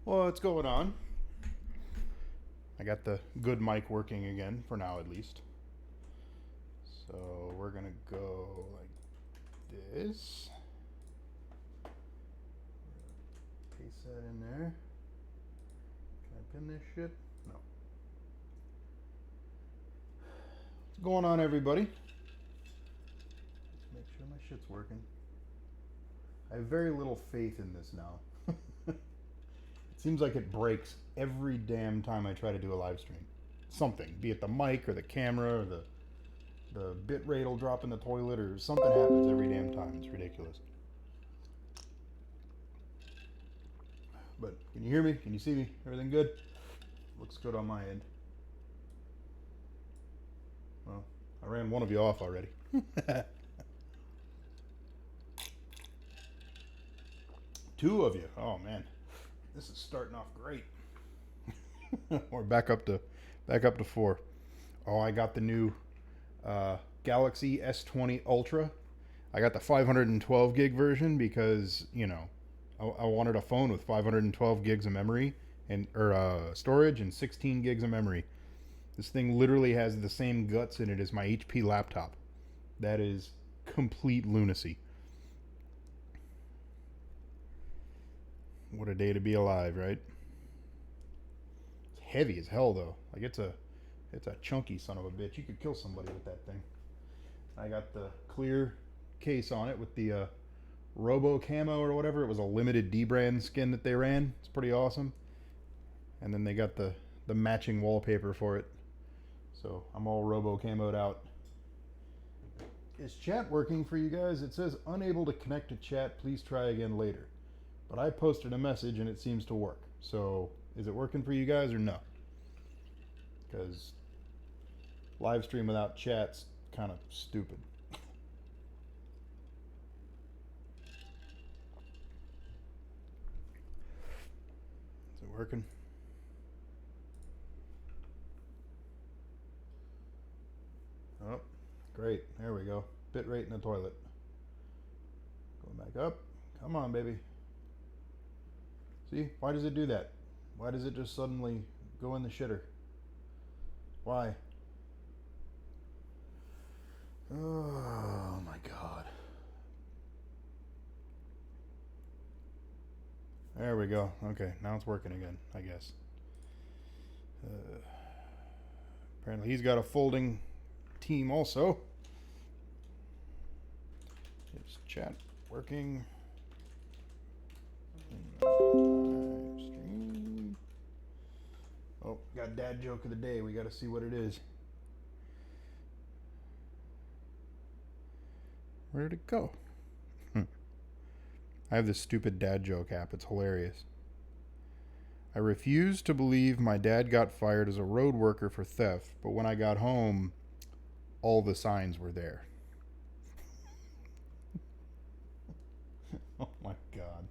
Well, what's going on? I got the good mic working again, for now at least. So we're gonna go like this. Paste that in there. Can I pin this shit? No. What's going on, everybody? Let's make sure my shit's working. I have very little faith in this now. It seems like it breaks every damn time I try to do a live stream. Something, be it the mic or the camera or the bit rate will drop in the toilet or something happens every damn time. It's ridiculous. But can you hear me? Can you see me? Everything good? Looks good on my end. Well, I ran one of you off already. Two of you. Oh man, this is starting off great. We're back up to four. Oh, I got the new Galaxy S20 Ultra. I got the 512 gig version because I wanted a phone with 512 gigs of memory and or storage and 16 gigs of memory. This thing literally has the same guts in it as my HP laptop. That is complete lunacy. What a day to be alive, right? It's heavy as hell though. Like it's a chunky son of a bitch. You could kill somebody with that thing. I got the clear case on it with the Robo Camo or whatever. It was a limited D brand skin that they ran. It's pretty awesome. And then they got the matching wallpaper for it. So I'm all Robo Camoed out. Is chat working for you guys? It says unable to connect to chat. Please try again later. But I posted a message and it seems to work. So is it working for you guys or no? Because live stream without chat's kind of stupid. Is it working? Oh, great. There we go. Bit rate in the toilet. Going back up. Come on, baby. See? Why does it do that? Why does it just suddenly go in the shitter? Why? Oh my god. There we go. Okay, now it's working again, I guess. Apparently he's got a folding team also. Is chat working? Stream. Oh, got dad joke of the day. We got to see what it is. Where did it go? I have this stupid dad joke app. It's hilarious. I refuse to believe my dad got fired as a road worker for theft, but when I got home, all the signs were there. Oh my god.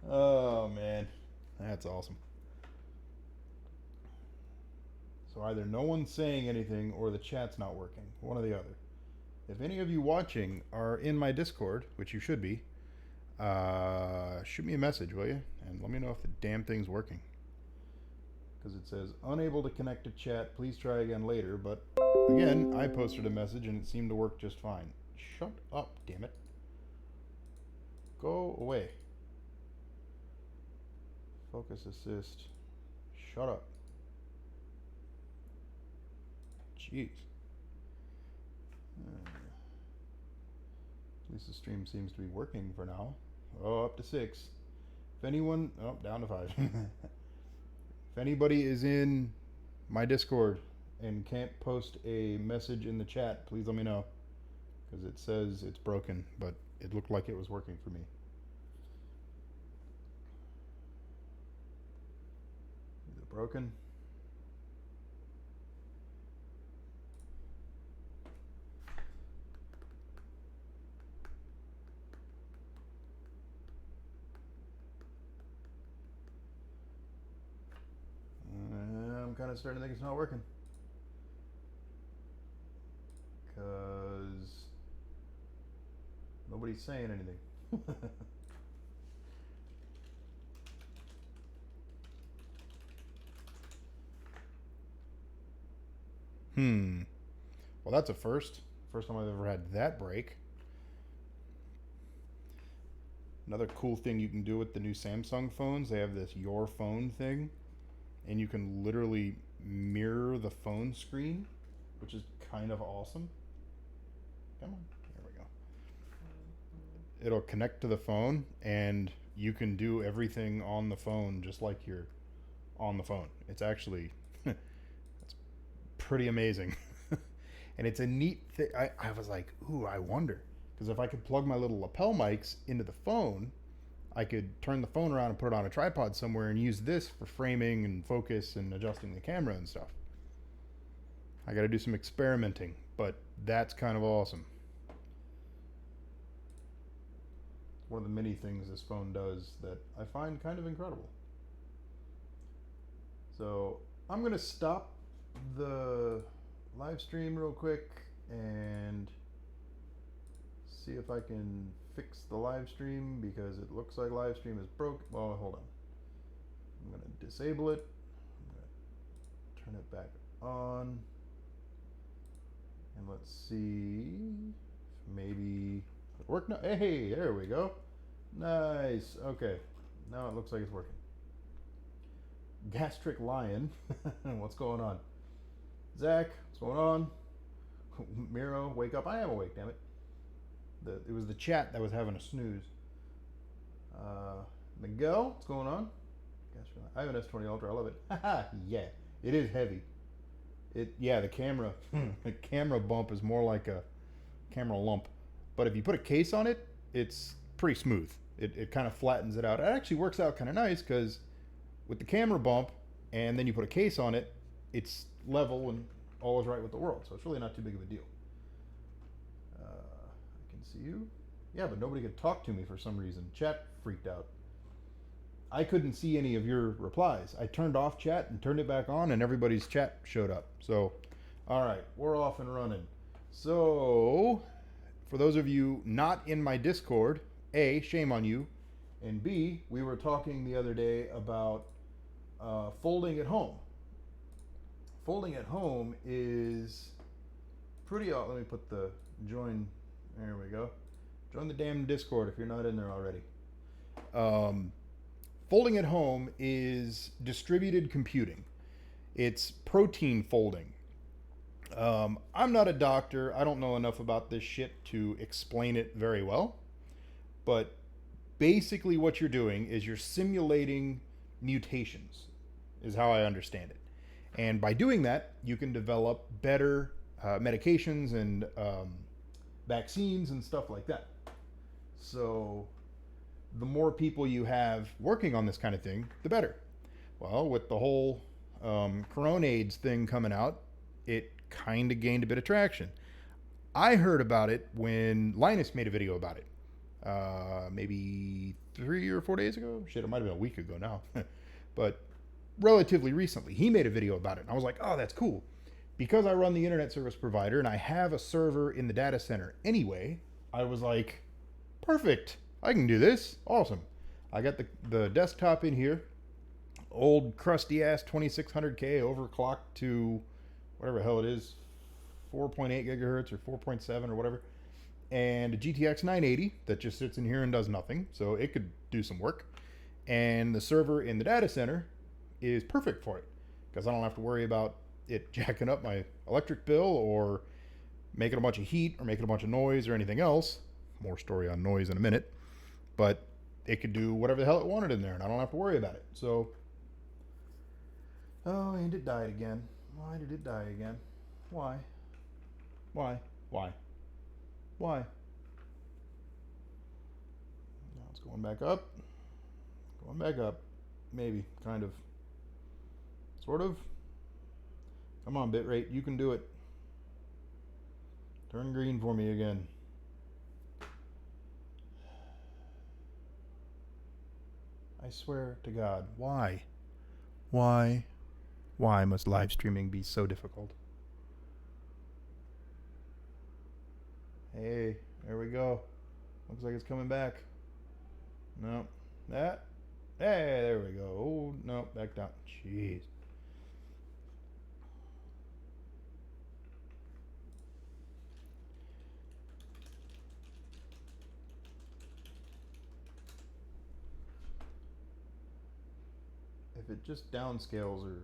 Oh man. That's awesome. So either no one's saying anything or the chat's not working. One or the other. If any of you watching are in my Discord, which you should be, shoot me a message, will you? And let me know if the damn thing's working. Because it says, unable to connect to chat, please try again later. But again, I posted a message and it seemed to work just fine. Shut up, damn it. Go away. Focus assist. Shut up. Jeez. At least the stream seems to be working for now. Oh, up to 6. If anyone... Oh, down to 5. If anybody is in my Discord and can't post a message in the chat, please let me know. Because it says it's broken, but it looked like it was working for me. Is it broken? I'm kind of starting to think it's not working. Because nobody's saying anything. Well, that's a first. First time I've ever had that break. Another cool thing you can do with the new Samsung phones, they have this Your Phone thing, and you can literally mirror the phone screen, which is kind of awesome. Come on, there we go. It'll connect to the phone, and you can do everything on the phone just like you're on the phone. It's actually it's pretty amazing. And it's a neat thing. I was like, ooh, I wonder. Because if I could plug my little lapel mics into the phone, I could turn the phone around and put it on a tripod somewhere and use this for framing and focus and adjusting the camera and stuff. I got to do some experimenting, but that's kind of awesome. One of the many things this phone does that I find kind of incredible. So I'm going to stop the live stream real quick and see if I can fix the live stream, because it looks like live stream is broke. Well, hold on. I'm going to disable it. I'm going to turn it back on. And let's see if maybe it worked now. Hey, there we go. Nice. Okay. Now it looks like it's working. Gastric Lion. What's going on? Zach, what's going on? Miro, wake up. I am awake, damn it. It was the chat that was having a snooze. Miguel, what's going on? I have an S20 Ultra. I love it. Yeah, it is heavy. The camera, the camera bump is more like a camera lump. But if you put a case on it, it's pretty smooth. It kind of flattens it out. It actually works out kind of nice, because with the camera bump and then you put a case on it, it's level and all is right with the world. So it's really not too big of a deal. I can see you. Yeah, but nobody could talk to me for some reason. Chat freaked out. I couldn't see any of your replies. I turned off chat and turned it back on, and everybody's chat showed up. So, all right, we're off and running. So, for those of you not in my Discord, A, shame on you, and B, we were talking the other day about folding at home. Folding at home is pretty. Let me put the join. There we go. Join the damn Discord if you're not in there already. Folding at home is distributed computing. It's protein folding. I'm not a doctor. I don't know enough about this shit to explain it very well. But basically what you're doing is you're simulating mutations, is how I understand it. And by doing that, you can develop better medications and vaccines and stuff like that. So the more people you have working on this kind of thing, the better. Well, with the whole Coronades thing coming out, it kind of gained a bit of traction. I heard about it when Linus made a video about it. Maybe 3 or 4 days ago. Shit, it might have been a week ago now. But relatively recently, he made a video about it. And I was like, oh, that's cool. Because I run the internet service provider and I have a server in the data center anyway, I was like, perfect. I can do this. Awesome. I got the desktop in here. Old crusty ass 2600K overclocked to whatever the hell it is, 4.8 gigahertz or 4.7 or whatever. And a GTX 980 that just sits in here and does nothing. So it could do some work. And the server in the data center is perfect for it, because I don't have to worry about it jacking up my electric bill or making a bunch of heat or making a bunch of noise or anything else. More story on noise in a minute. But it could do whatever the hell it wanted in there, and I don't have to worry about it. So, oh, and it died again. Why did it die again? Why? Why? Why? Why? Now it's going back up. Going back up. Maybe, kind of. Sort of. Come on, bitrate, you can do it. Turn green for me again. I swear to God, why? Why must live streaming be so difficult? Hey, there we go. Looks like it's coming back. No, that. Hey, there we go. Oh, no, back down. Jeez. If it just downscales or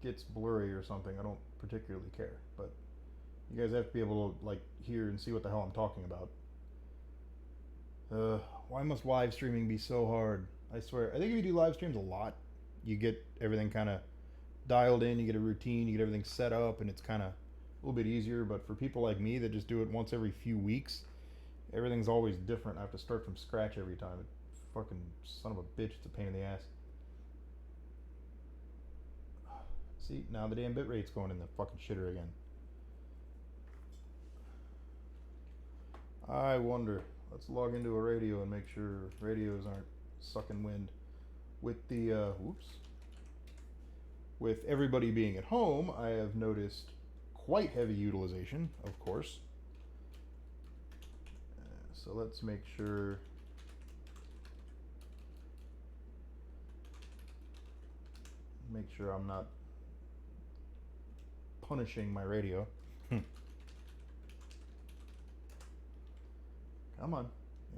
gets blurry or something, I don't particularly care. But you guys have to be able to like hear and see what the hell I'm talking about. Why must live streaming be so hard? I swear. I think if you do live streams a lot, you get everything kind of dialed in, you get a routine, you get everything set up, and it's kind of a little bit easier. But for people like me that just do it once every few weeks, everything's always different. I have to start from scratch every time. It fucking son of a bitch, it's a pain in the ass. See, now the damn bit rate's going in the fucking shitter again. I wonder. Let's log into a radio and make sure radios aren't sucking wind. With the, with everybody being at home, I have noticed quite heavy utilization, of course. So let's make sure. Make sure I'm not punishing my radio. Come on.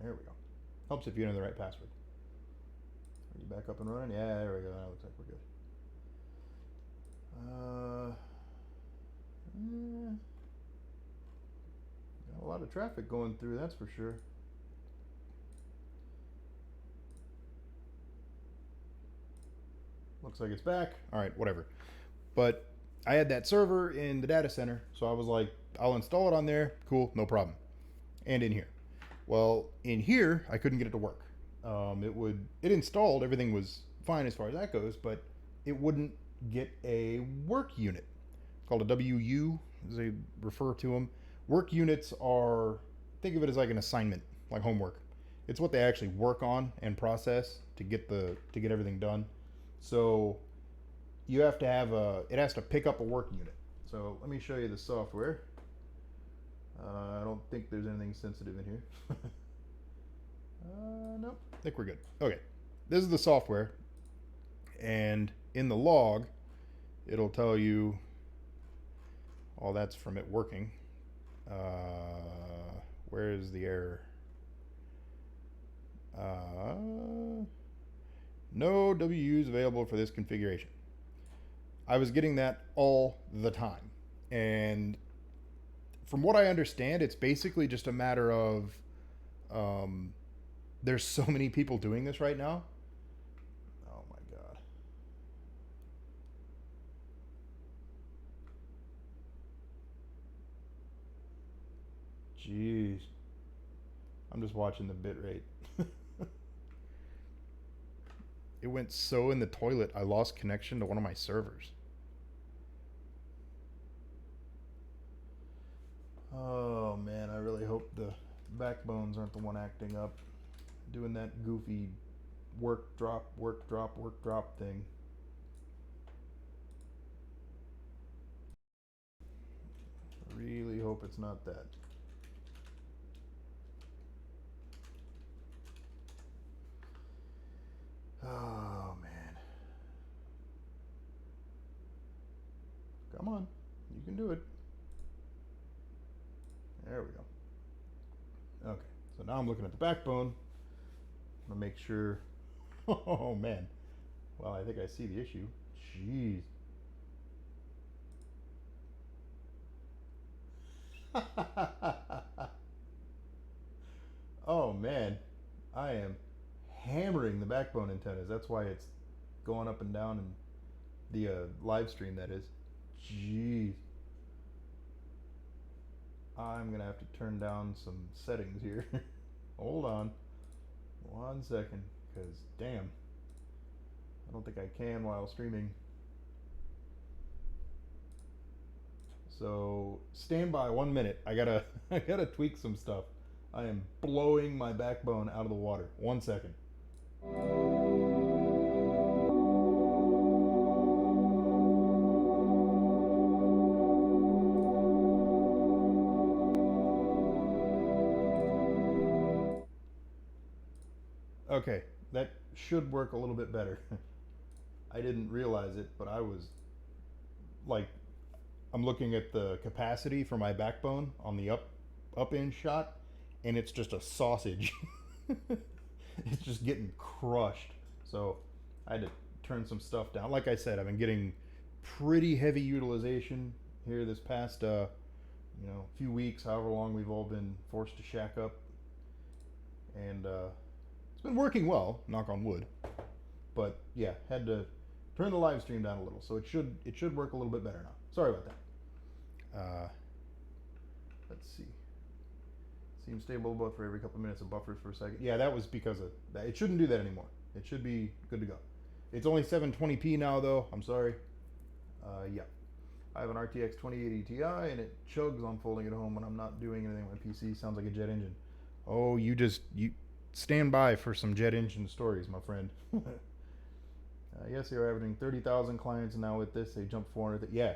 There we go. Helps if you know the right password. Are you back up and running? Yeah, there we go. That looks like we're good. Got a lot of traffic going through, that's for sure. Looks like it's back. All right, whatever. But I had that server in the data center, so I was like, I'll install it on there. Cool, no problem. And in here. Well, in here, I couldn't get it to work. It installed, everything was fine as far as that goes, but it wouldn't get a work unit. It's called a WU, as they refer to them. Work units are, think of it as like an assignment, like homework. It's what they actually work on and process to get everything done. So you have to have it has to pick up a work unit. So let me show you the software. I don't think there's anything sensitive in here. Nope, I think we're good. Okay, this is the software, and in the log, it'll tell you all that's from it working. Where is the error? No WUs available for this configuration. I was getting that all the time, and from what I understand, it's basically just a matter of there's so many people doing this right now. Oh my god. Jeez. I'm just watching the bit rate. It went so in the toilet, I lost connection to one of my servers. Oh man, I really hope the backbones aren't the one acting up, doing that goofy work drop thing. I really hope it's not that. Oh man. Come on, you can do it. There we go. Okay, so now I'm looking at the backbone. I'm gonna make sure. Oh man. Well, I think I see the issue. Jeez. Oh man, I am hammering the backbone antennas. That's why it's going up and down in the live stream. That is. Jeez. I'm gonna have to turn down some settings here. Hold on 1 second, because damn, I don't think I can while streaming. So stand by 1 minute. I gotta I gotta tweak some stuff. I am blowing my backbone out of the water. 1 second. Okay, that should work a little bit better. I didn't realize it, but I was like, I'm looking at the capacity for my backbone on the up in shot, and it's just a sausage. It's just getting crushed. So I had to turn some stuff down. Like I said, I've been getting pretty heavy utilization here this past, few weeks, however long we've all been forced to shack up. And it's been working well, knock on wood. But yeah, had to turn the live stream down a little, so it should work a little bit better now. Sorry about that. Let's see. Seems stable, but for every couple of minutes it buffers for a second. Yeah, that was because of that. It shouldn't do that anymore. It should be good to go. It's only 720p now, though. I'm sorry. Yeah. I have an RTX 2080 Ti, and it chugs on folding it home when I'm not doing anything with my PC. Sounds like a jet engine. Oh, you stand by for some jet engine stories, my friend. Yes, they're averaging 30,000 clients now with this. They jumped 400. Yeah.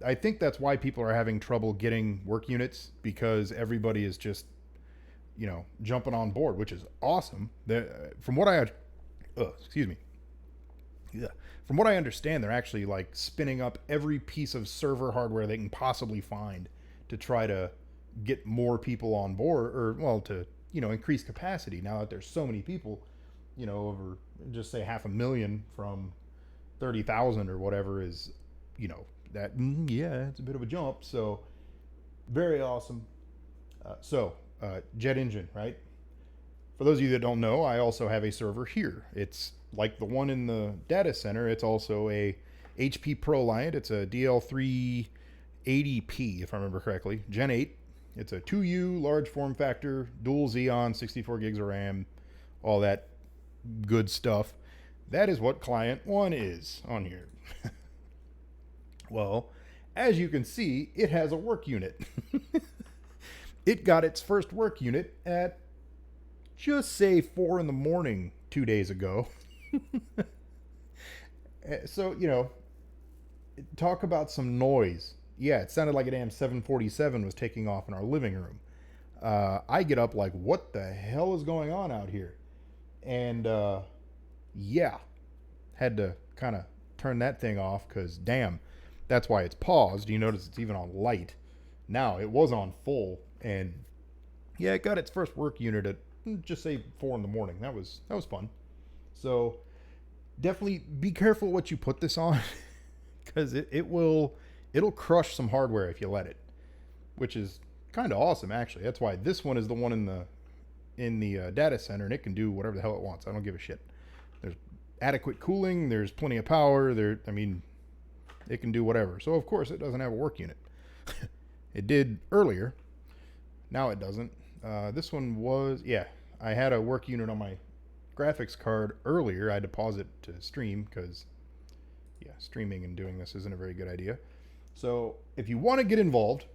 I think that's why people are having trouble getting work units, because everybody is just, jumping on board, which is awesome. From what I From what I understand, they're actually like spinning up every piece of server hardware they can possibly find to try to get more people on board, or to increase capacity. Now that there's so many people, over just say 500,000 from 30,000 or whatever is, that it's a bit of a jump. So very awesome. Jet engine, right? For those of you that don't know, I also have a server here. It's like the one in the data center. It's also a HP ProLiant. It's a DL380P, if I remember correctly, Gen 8. It's a 2U large form factor, dual Xeon, 64 gigs of RAM, all that good stuff. That is what client 1 is on here. Well, as you can see, it has a work unit. It got its first work unit at just say 4 in the morning 2 days ago. So, talk about some noise. Yeah, it sounded like a damn 747 was taking off in our living room. I get up like, what the hell is going on out here? And had to kind of turn that thing off, because damn, that's why it's paused. You notice it's even on light. Now, it was on full, and yeah, it got its first work unit at just say 4 in the morning. That was fun. So definitely be careful what you put this on, because it'll crush some hardware if you let it, which is kind of awesome, actually. That's why this one is the one in the data center, and it can do whatever the hell it wants. I don't give a shit. There's adequate cooling. There's plenty of power. It can do whatever. So of course it doesn't have a work unit. It did earlier. Now it doesn't. This one was, I had a work unit on my graphics card earlier. I had to pause it to stream, because streaming and doing this isn't a very good idea. So if you want to get involved,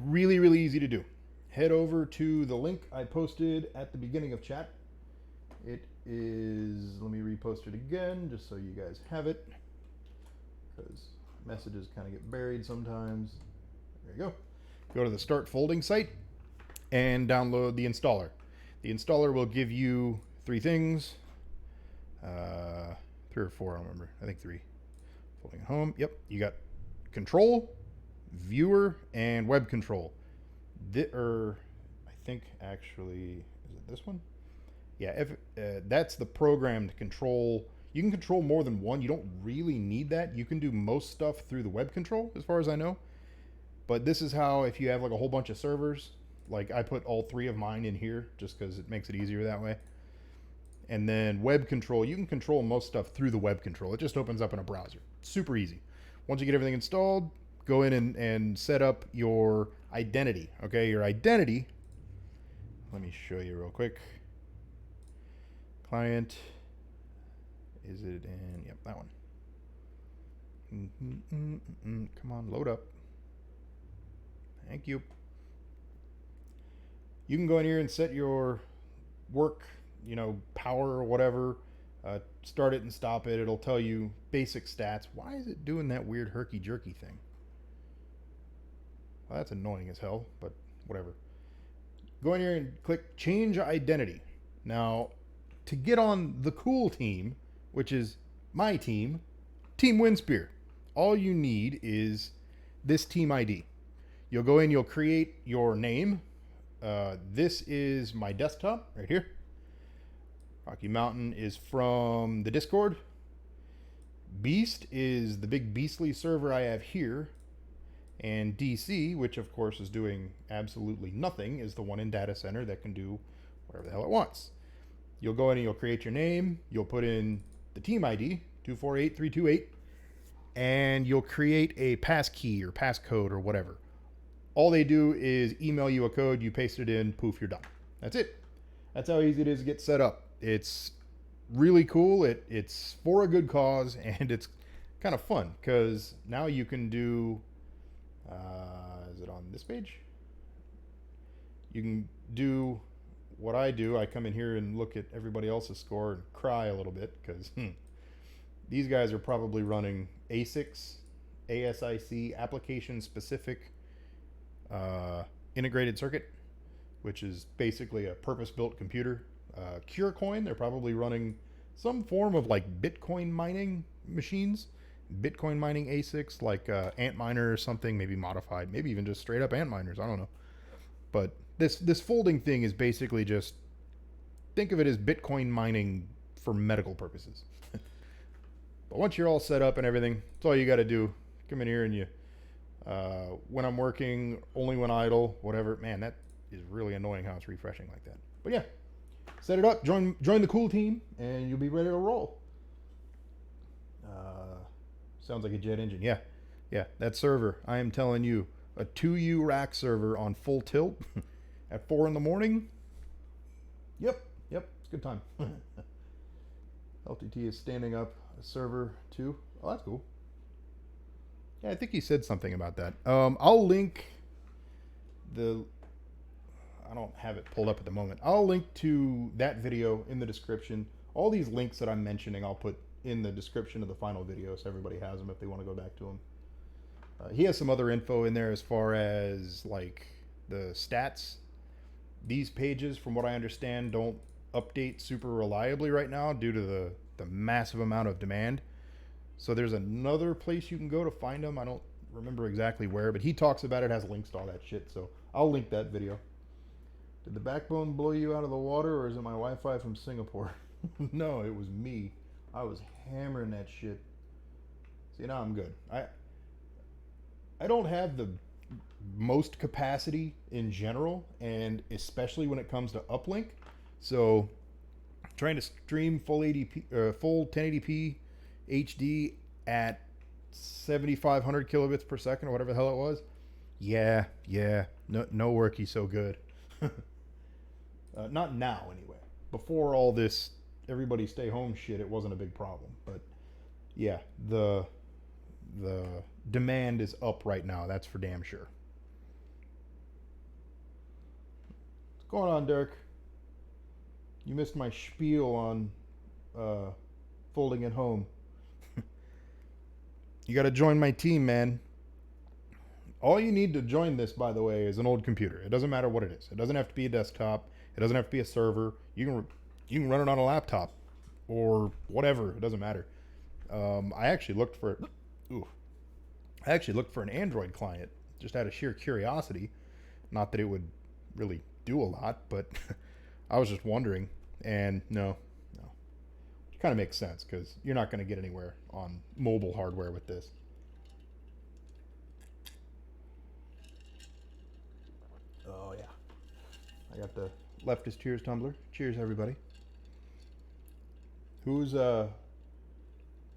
really, really easy to do. Head over to the link I posted at the beginning of chat. It is, let me repost it again just so you guys have it, because messages kind of get buried sometimes. There you go. Go to the Start Folding site and download the installer. The installer will give you 3 things. 3 or 4, I don't remember. I think 3. Folding at home. Yep. You got control, viewer, and web control. I think actually, is it this one? Yeah, if that's the program to control. You can control more than one. You don't really need that. You can do most stuff through the web control, as far as I know. But this is how, if you have like a whole bunch of servers, like I put all 3 of mine in here just because it makes it easier that way. And then web control, you can control most stuff through the web control. It just opens up in a browser. Super easy. Once you get everything installed, go in and set up your identity. Okay, your identity, let me show you real quick. Client, is it in, yep, that one. Come on, load up. Thank you. You can go in here and set your work, power or whatever. Start it and stop it. It'll tell you basic stats. Why is it doing that weird herky-jerky thing? Well, that's annoying as hell, but whatever. Go in here and click Change Identity. Now, to get on the cool team, which is my team, Team Windspear, all you need is this team ID. You'll go in, you'll create your name. This is my desktop right here. I'll Rocky Mountain is from the Discord. Beast is the big Beastly server I have here. And DC, which of course is doing absolutely nothing, is the one in data center that can do whatever the hell it wants. You'll go in and you'll create your name. You'll put in the team ID, 248328, and you'll create a passkey or passcode or whatever. All they do is email you a code, you paste it in, poof, you're done. That's it. That's how easy it is to get set up. It's really cool. It's for a good cause, and it's kind of fun because now you can do... is it on this page? You can do what I do. I come in here and look at everybody else's score and cry a little bit because these guys are probably running ASICs, ASIC, application specific integrated circuit, which is basically a purpose-built computer. CureCoin, they're probably running some form of like Bitcoin mining machines. Bitcoin mining ASICs like Antminer or something, maybe modified, maybe even just straight up Antminers, I don't know. But this folding thing is basically just, think of it as Bitcoin mining for medical purposes. But once you're all set up and everything, that's all you got to do. Come in here and you, when I'm working, only when idle, whatever. Man, that is really annoying how it's refreshing like that. But yeah, set it up, join the cool team, and you'll be ready to roll. Sounds like a jet engine. Yeah, that server, I am telling you, a 2U rack server on full tilt at 4 in the morning. Yep, it's a good time. LTT is standing up a server too. Oh, that's cool. Yeah, I think he said something about that. I'll link I don't have it pulled up at the moment. I'll link to that video in the description. All these links that I'm mentioning, I'll put in the description of the final video so everybody has them if they want to go back to them. He has some other info in there as far as like the stats. These pages, from what I understand, don't update super reliably right now due to the massive amount of demand. So there's another place you can go to find them. I don't remember exactly where, but he talks about it, has links to all that shit. So I'll link that video. Did the backbone blow you out of the water, or is it my Wi-Fi from Singapore? No, it was me. I was hammering that shit. See, now I'm good. I don't have the most capacity in general, and especially when it comes to uplink. So trying to stream full 1080p HD at 7,500 kilobits per second or whatever the hell it was. Yeah, no worky so good. Not now anyway. Before all this everybody stay home shit, it wasn't a big problem. But yeah, the demand is up right now, that's for damn sure. What's going on, Dirk? You missed my spiel on folding at home. You got to join my team, man. All you need to join this, by the way, is an old computer. It doesn't matter what it is. It doesn't have to be a desktop. It doesn't have to be a server. You can run it on a laptop or whatever. It doesn't matter. I actually looked for an Android client just out of sheer curiosity. Not that it would really do a lot, but I was just wondering. And no. It kind of makes sense because you're not going to get anywhere on mobile hardware with this. Oh yeah, I got the leftist cheers tumbler. Cheers, everybody. Who's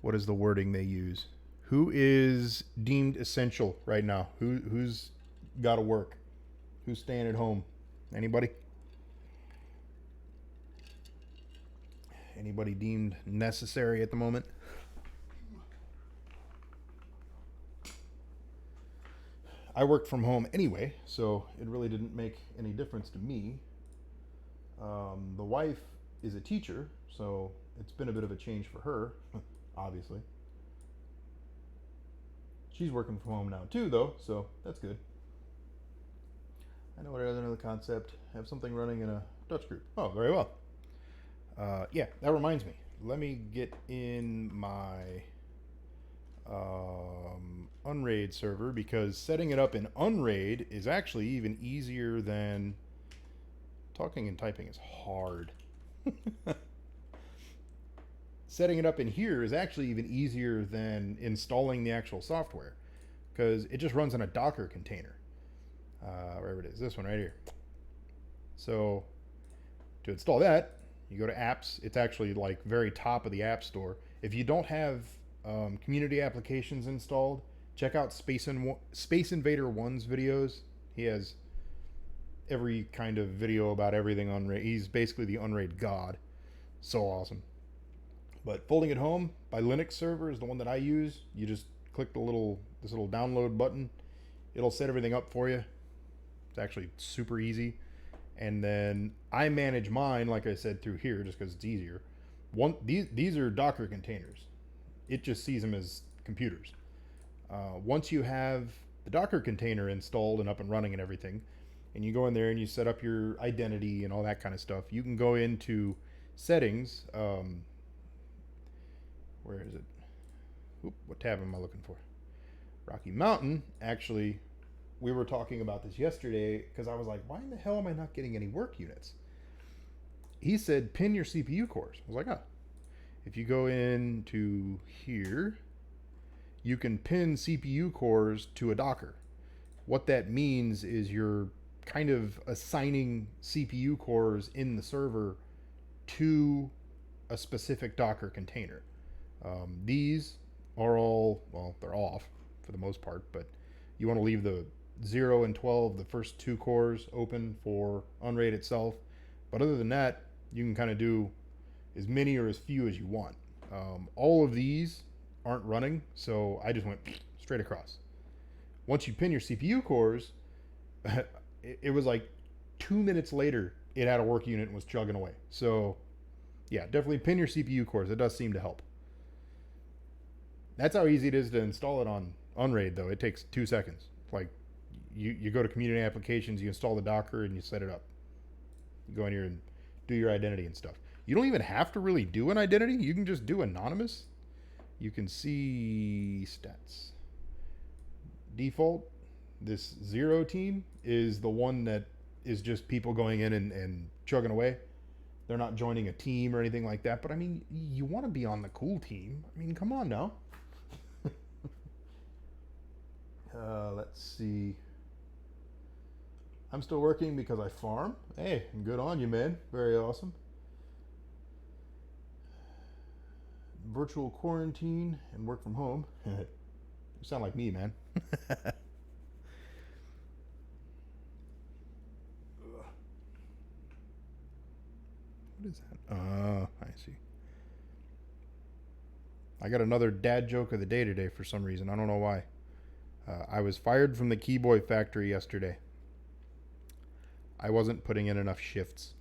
what is the wording they use? Who is deemed essential right now? Who's got to work? Who's staying at home? Anybody? Anybody deemed necessary at the moment? I worked from home anyway, so it really didn't make any difference to me. The wife is a teacher, so it's been a bit of a change for her, obviously. She's working from home now too, though, so that's good. I know another concept. Have something running in a Dutch group. Oh, very well. Yeah, that reminds me. Let me get in my Unraid server, because setting it up in Unraid is actually even easier than talking and typing is hard. setting it up in here is actually even easier than installing the actual software, because it just runs in a Docker container. Wherever it is, this one right here. So to install that, you go to apps. It's actually like very top of the app store. If you don't have community applications installed, check out Space Invader 1's videos. He has every kind of video about everything Unraid. He's basically the Unraid god. So awesome. But Folding at Home by Linux Server is the one that I use. You just click this little download button. It'll set everything up for you. It's actually super easy. And then I manage mine, like I said, through here just because it's easier. These are Docker containers. It just sees them as computers. Once you have the Docker container installed and up and running and everything, and you go in there and you set up your identity and all that kind of stuff, you can go into settings. Where is it? Oop, what tab am I looking for? Rocky Mountain. Actually, we were talking about this yesterday because I was like, why in the hell am I not getting any work units? He said, pin your CPU cores. I was like, oh. If you go into here, you can pin CPU cores to a Docker. What that means is you're kind of assigning CPU cores in the server to a specific Docker container. These are all, well, they're off for the most part, but you want to leave the 0 and 12, the first two cores, open for Unraid itself. But other than that, you can kind of do as many or as few as you want. All of these aren't running, so I just went straight across. Once you pin your CPU cores, it was like 2 minutes later, it had a work unit and was chugging away. So yeah, definitely pin your CPU cores. It does seem to help. That's how easy it is to install it on Unraid, though. It takes 2 seconds. Like, you go to community applications, you install the Docker, and you set it up. You go in here and do your identity and stuff. You don't even have to really do an identity. You can just do anonymous. You can see stats. Default, this 0 team is the one that is just people going in and chugging away. They're not joining a team or anything like that. But, I mean, you want to be on the cool team. I mean, come on now. Let's see. I'm still working because I farm. Hey, good on you, man. Very awesome. Virtual quarantine and work from home. You sound like me, man. What is that? I see. I got another dad joke of the day today for some reason. I don't know why. I was fired from the Keyboy factory yesterday. I wasn't putting in enough shifts.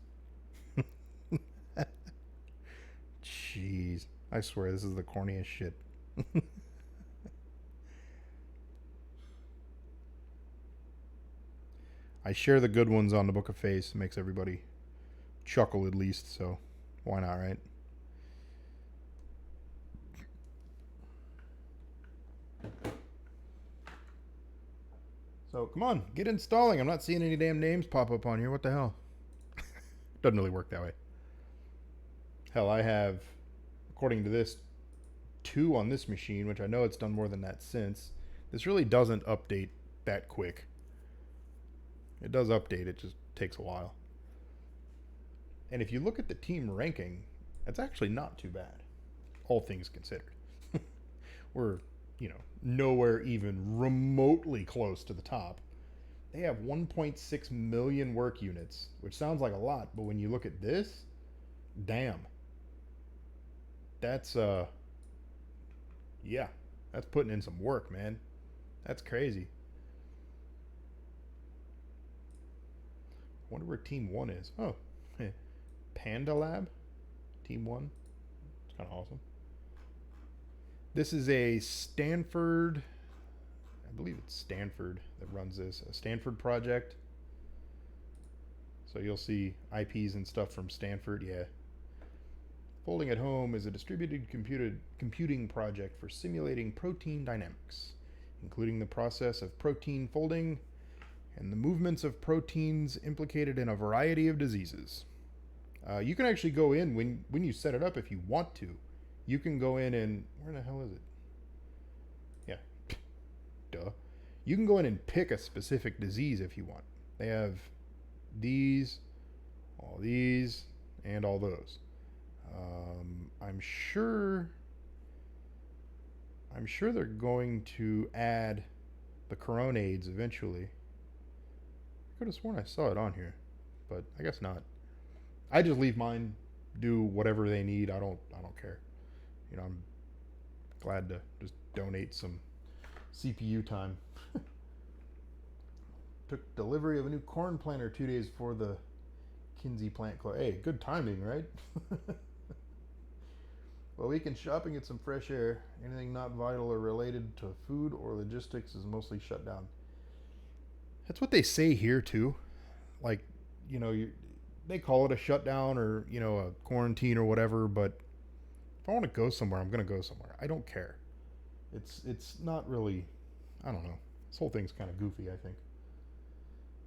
Jeez. I swear this is the corniest shit. I share the good ones on the Book of Face. It makes everybody chuckle at least, so why not, right? So come on, get installing. I'm not seeing any damn names pop up on here. What the hell? Doesn't really work that way. Hell, I have, according to this, 2 on this machine, which I know it's done more than that since. This really doesn't update that quick. It does update, it just takes a while. And if you look at the team ranking, it's actually not too bad, all things considered. We're, nowhere even remotely close to the top. They have 1.6 million work units, which sounds like a lot, but when you look at this, damn. That's, yeah, that's putting in some work, man. That's crazy. I wonder where Team 1 is. Oh, Panda Lab, Team 1. It's kind of awesome. This is a Stanford, I believe it's Stanford that runs this, a Stanford project. So you'll see IPs and stuff from Stanford, yeah. Folding at Home is a distributed computing project for simulating protein dynamics, including the process of protein folding and the movements of proteins implicated in a variety of diseases. You can actually go in when you set it up if you want to. you can go in and, where the hell is it? Yeah, duh. You can go in and pick a specific disease if you want. They have these, all these, and all those. I'm sure they're going to add the coronades eventually. I could have sworn I saw it on here, but I guess not. I just leave mine do whatever they need. I don't care. You know, I'm glad to just donate some CPU time. Took delivery of a new corn planter 2 days before the Kinsey plant closed. Hey, good timing, right? Well, weekend shopping, get some fresh air. Anything not vital or related to food or logistics is mostly shut down. That's what they say here too. Like, you know, they call it a shutdown or, you know, a quarantine or whatever, but if I want to go somewhere, I'm going to go somewhere. I don't care. It's not really, I don't know. This whole thing's kind of goofy, I think.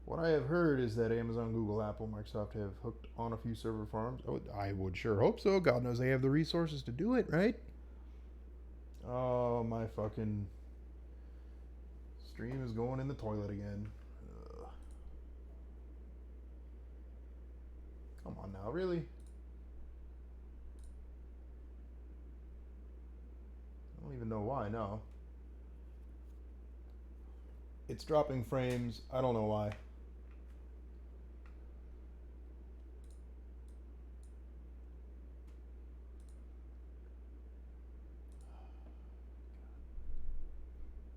What I have heard is that Amazon, Google, Apple, Microsoft have hooked on a few server farms. Oh, I would sure hope so. God knows they have the resources to do it, right? Oh, my fucking stream is going in the toilet again. Ugh. Come on now, really? I don't even know why now. It's dropping frames. I don't know why.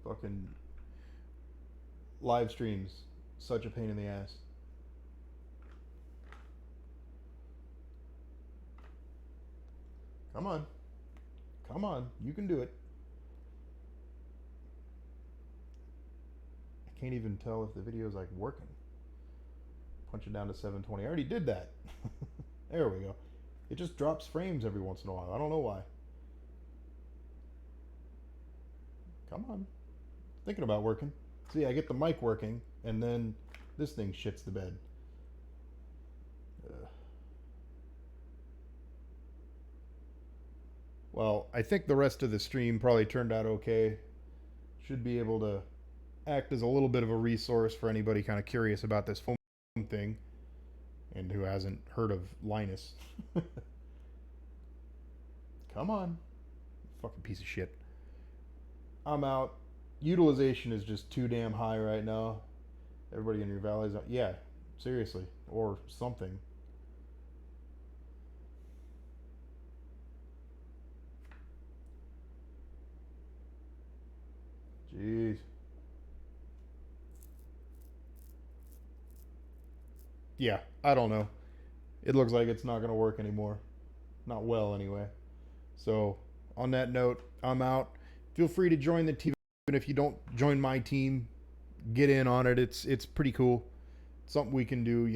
Fucking live streams, such a pain in the ass. Come on. Come on. You can do it. I can't even tell if the video is like working. Punch it down to 720. I already did that. There we go. It just drops frames every once in a while. I don't know why. Come on. Thinking about working. See, I get the mic working, and then this thing shits the bed. Well, I think the rest of the stream probably turned out okay. Should be able to act as a little bit of a resource for anybody kind of curious about this phone thing and who hasn't heard of Linus. Come on. Fucking piece of shit. I'm out. Utilization is just too damn high right now. Everybody in your valleys, yeah, seriously, or something. Jeez. Yeah, I don't know. It looks like it's not going to work anymore. Not well, anyway. So, on that note, I'm out. Feel free to join the team. Even if you don't join my team, get in on it. It's pretty cool. Something we can do, you know.